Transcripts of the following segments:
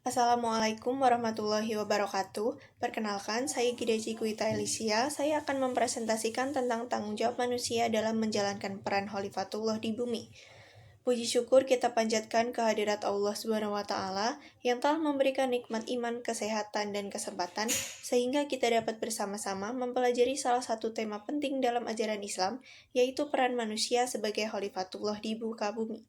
Assalamualaikum warahmatullahi wabarakatuh. Perkenalkan, saya Gida Cikuita Elisia. Saya akan mempresentasikan tentang tanggung jawab manusia dalam menjalankan peran Khalifatullah di bumi. Puji syukur kita panjatkan kehadirat Allah Subhanahu wa Ta'ala yang telah memberikan nikmat iman, kesehatan, dan kesempatan sehingga kita dapat bersama-sama mempelajari salah satu tema penting dalam ajaran Islam, yaitu peran manusia sebagai Khalifatullah di muka bumi.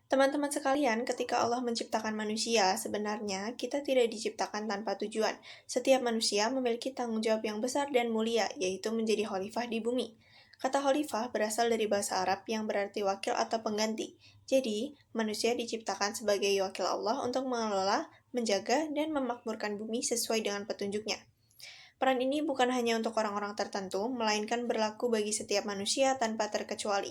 Teman-teman sekalian, ketika Allah menciptakan manusia, sebenarnya kita tidak diciptakan tanpa tujuan. Setiap manusia memiliki tanggung jawab yang besar dan mulia, yaitu menjadi khalifah di bumi. Kata khalifah berasal dari bahasa Arab yang berarti wakil atau pengganti. Jadi, manusia diciptakan sebagai wakil Allah untuk mengelola, menjaga, dan memakmurkan bumi sesuai dengan petunjuknya. Peran ini bukan hanya untuk orang-orang tertentu, melainkan berlaku bagi setiap manusia tanpa terkecuali.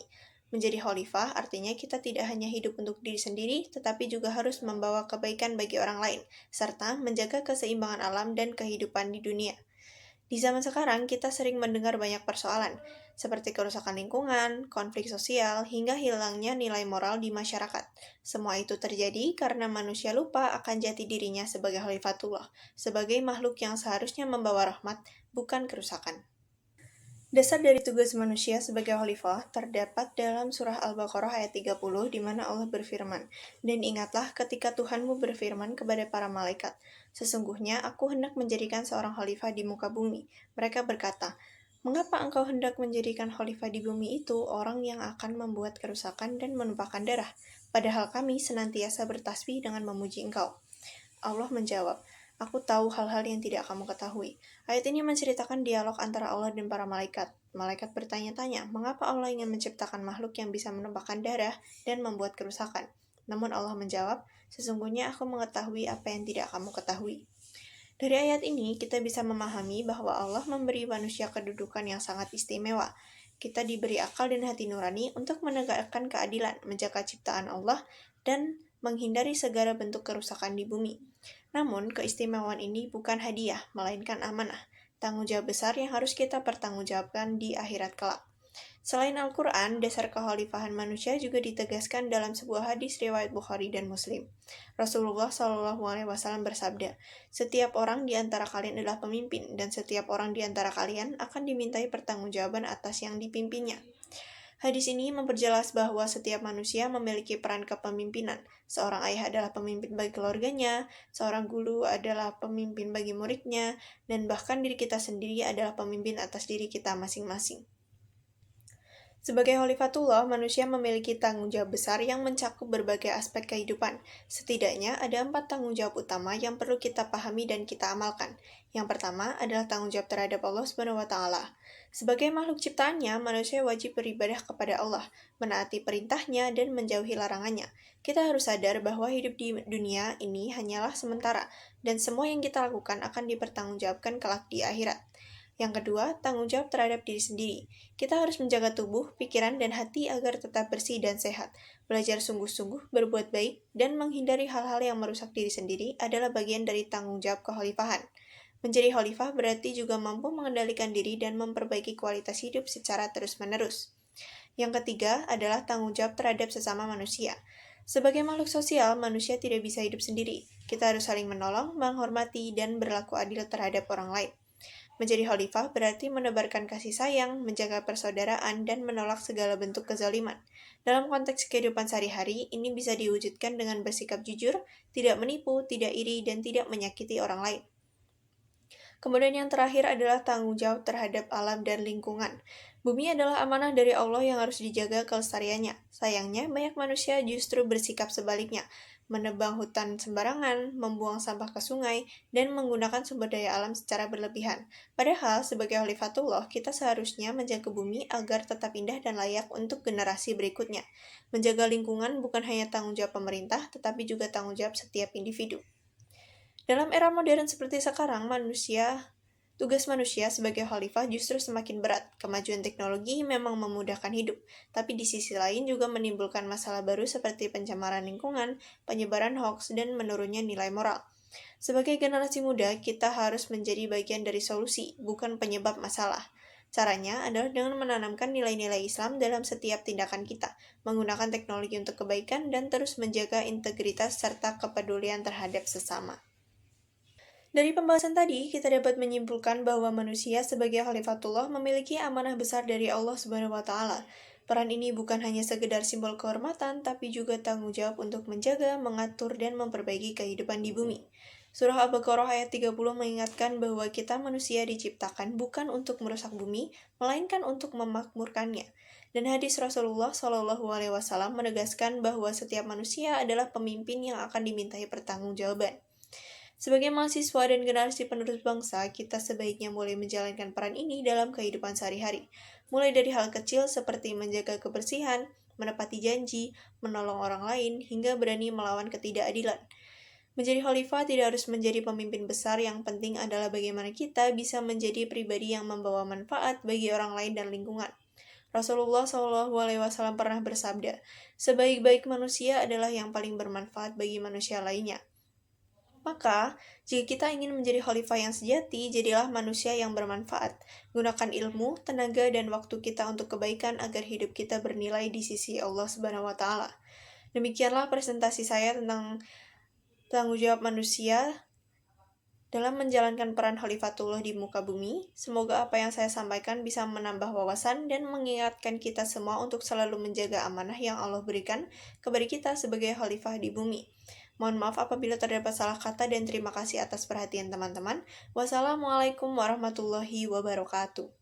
Menjadi khalifah artinya kita tidak hanya hidup untuk diri sendiri, tetapi juga harus membawa kebaikan bagi orang lain, serta menjaga keseimbangan alam dan kehidupan di dunia. Di zaman sekarang, kita sering mendengar banyak persoalan, seperti kerusakan lingkungan, konflik sosial, hingga hilangnya nilai moral di masyarakat. Semua itu terjadi karena manusia lupa akan jati dirinya sebagai khalifatullah, sebagai makhluk yang seharusnya membawa rahmat, bukan kerusakan. Dasar dari tugas manusia sebagai khalifah terdapat dalam surah Al-Baqarah ayat 30 di mana Allah berfirman, "Dan ingatlah ketika Tuhanmu berfirman kepada para malaikat, sesungguhnya aku hendak menjadikan seorang khalifah di muka bumi." Mereka berkata, "Mengapa engkau hendak menjadikan khalifah di bumi itu orang yang akan membuat kerusakan dan menumpahkan darah? Padahal kami senantiasa bertasbih dengan memuji engkau." Allah menjawab, "Aku tahu hal-hal yang tidak kamu ketahui." Ayat ini menceritakan dialog antara Allah dan para malaikat. Malaikat bertanya-tanya, mengapa Allah ingin menciptakan makhluk yang bisa menumpahkan darah dan membuat kerusakan? Namun Allah menjawab, "Sesungguhnya aku mengetahui apa yang tidak kamu ketahui." Dari ayat ini, kita bisa memahami bahwa Allah memberi manusia kedudukan yang sangat istimewa. Kita diberi akal dan hati nurani untuk menegakkan keadilan, menjaga ciptaan Allah, dan menghindari segala bentuk kerusakan di bumi. Namun, keistimewaan ini bukan hadiah, melainkan amanah, tanggung jawab besar yang harus kita pertanggungjawabkan di akhirat kelak. Selain Al-Quran, dasar kekhalifahan manusia juga ditegaskan dalam sebuah hadis riwayat Bukhari dan Muslim. Rasulullah SAW bersabda, "Setiap orang di antara kalian adalah pemimpin, dan setiap orang di antara kalian akan dimintai pertanggungjawaban atas yang dipimpinnya." Hadis ini memperjelas bahwa setiap manusia memiliki peran kepemimpinan. Seorang ayah adalah pemimpin bagi keluarganya, seorang guru adalah pemimpin bagi muridnya, dan bahkan diri kita sendiri adalah pemimpin atas diri kita masing-masing. Sebagai khalifatullah, manusia memiliki tanggung jawab besar yang mencakup berbagai aspek kehidupan. Setidaknya ada 4 tanggung jawab utama yang perlu kita pahami dan kita amalkan. Yang pertama adalah tanggung jawab terhadap Allah Subhanahu wa Ta'ala. Sebagai makhluk ciptaannya, manusia wajib beribadah kepada Allah, menaati perintahnya dan menjauhi larangannya. Kita harus sadar bahwa hidup di dunia ini hanyalah sementara, dan semua yang kita lakukan akan dipertanggungjawabkan kelak di akhirat. Yang kedua, tanggung jawab terhadap diri sendiri. Kita harus menjaga tubuh, pikiran, dan hati agar tetap bersih dan sehat. Belajar sungguh-sungguh, berbuat baik, dan menghindari hal-hal yang merusak diri sendiri adalah bagian dari tanggung jawab kekhalifahan. Menjadi khalifah berarti juga mampu mengendalikan diri dan memperbaiki kualitas hidup secara terus-menerus. Yang ketiga adalah tanggung jawab terhadap sesama manusia. Sebagai makhluk sosial, manusia tidak bisa hidup sendiri. Kita harus saling menolong, menghormati, dan berlaku adil terhadap orang lain. Menjadi khalifah berarti menebarkan kasih sayang, menjaga persaudaraan, dan menolak segala bentuk kezaliman. Dalam konteks kehidupan sehari-hari, ini bisa diwujudkan dengan bersikap jujur, tidak menipu, tidak iri, dan tidak menyakiti orang lain. Kemudian yang terakhir adalah tanggung jawab terhadap alam dan lingkungan. Bumi adalah amanah dari Allah yang harus dijaga kelestariannya. Sayangnya, banyak manusia justru bersikap sebaliknya, menebang hutan sembarangan, membuang sampah ke sungai, dan menggunakan sumber daya alam secara berlebihan. Padahal, sebagai khalifatullah, kita seharusnya menjaga bumi agar tetap indah dan layak untuk generasi berikutnya. Menjaga lingkungan bukan hanya tanggung jawab pemerintah, tetapi juga tanggung jawab setiap individu. Dalam era modern seperti sekarang, tugas manusia sebagai khalifah justru semakin berat. Kemajuan teknologi memang memudahkan hidup, tapi di sisi lain juga menimbulkan masalah baru seperti pencemaran lingkungan, penyebaran hoaks, dan menurunnya nilai moral. Sebagai generasi muda, kita harus menjadi bagian dari solusi, bukan penyebab masalah. Caranya adalah dengan menanamkan nilai-nilai Islam dalam setiap tindakan kita, menggunakan teknologi untuk kebaikan, dan terus menjaga integritas serta kepedulian terhadap sesama. Dari pembahasan tadi, kita dapat menyimpulkan bahwa manusia sebagai khalifatullah memiliki amanah besar dari Allah Subhanahu wa Ta'ala. Peran ini bukan hanya sekedar simbol kehormatan, tapi juga tanggung jawab untuk menjaga, mengatur, dan memperbaiki kehidupan di bumi. Surah Al-Baqarah ayat 30 mengingatkan bahwa kita manusia diciptakan bukan untuk merusak bumi, melainkan untuk memakmurkannya. Dan hadis Rasulullah Shallallahu Alaihi Wasallam menegaskan bahwa setiap manusia adalah pemimpin yang akan dimintai pertanggungjawaban. Sebagai mahasiswa dan generasi penerus bangsa, kita sebaiknya mulai menjalankan peran ini dalam kehidupan sehari-hari. Mulai dari hal kecil seperti menjaga kebersihan, menepati janji, menolong orang lain, hingga berani melawan ketidakadilan. Menjadi khalifah tidak harus menjadi pemimpin besar, yang penting adalah bagaimana kita bisa menjadi pribadi yang membawa manfaat bagi orang lain dan lingkungan. Rasulullah SAW pernah bersabda, "Sebaik-baik manusia adalah yang paling bermanfaat bagi manusia lainnya." Maka, jika kita ingin menjadi khalifah yang sejati, jadilah manusia yang bermanfaat. Gunakan ilmu, tenaga, dan waktu kita untuk kebaikan agar hidup kita bernilai di sisi Allah Subhanahu wa Ta'ala. Demikianlah presentasi saya tentang tanggung jawab manusia dalam menjalankan peran khalifatullah di muka bumi. Semoga apa yang saya sampaikan bisa menambah wawasan dan mengingatkan kita semua untuk selalu menjaga amanah yang Allah berikan kepada kita sebagai khalifah di bumi. Mohon maaf apabila terdapat salah kata dan terima kasih atas perhatian teman-teman. Wassalamualaikum warahmatullahi wabarakatuh.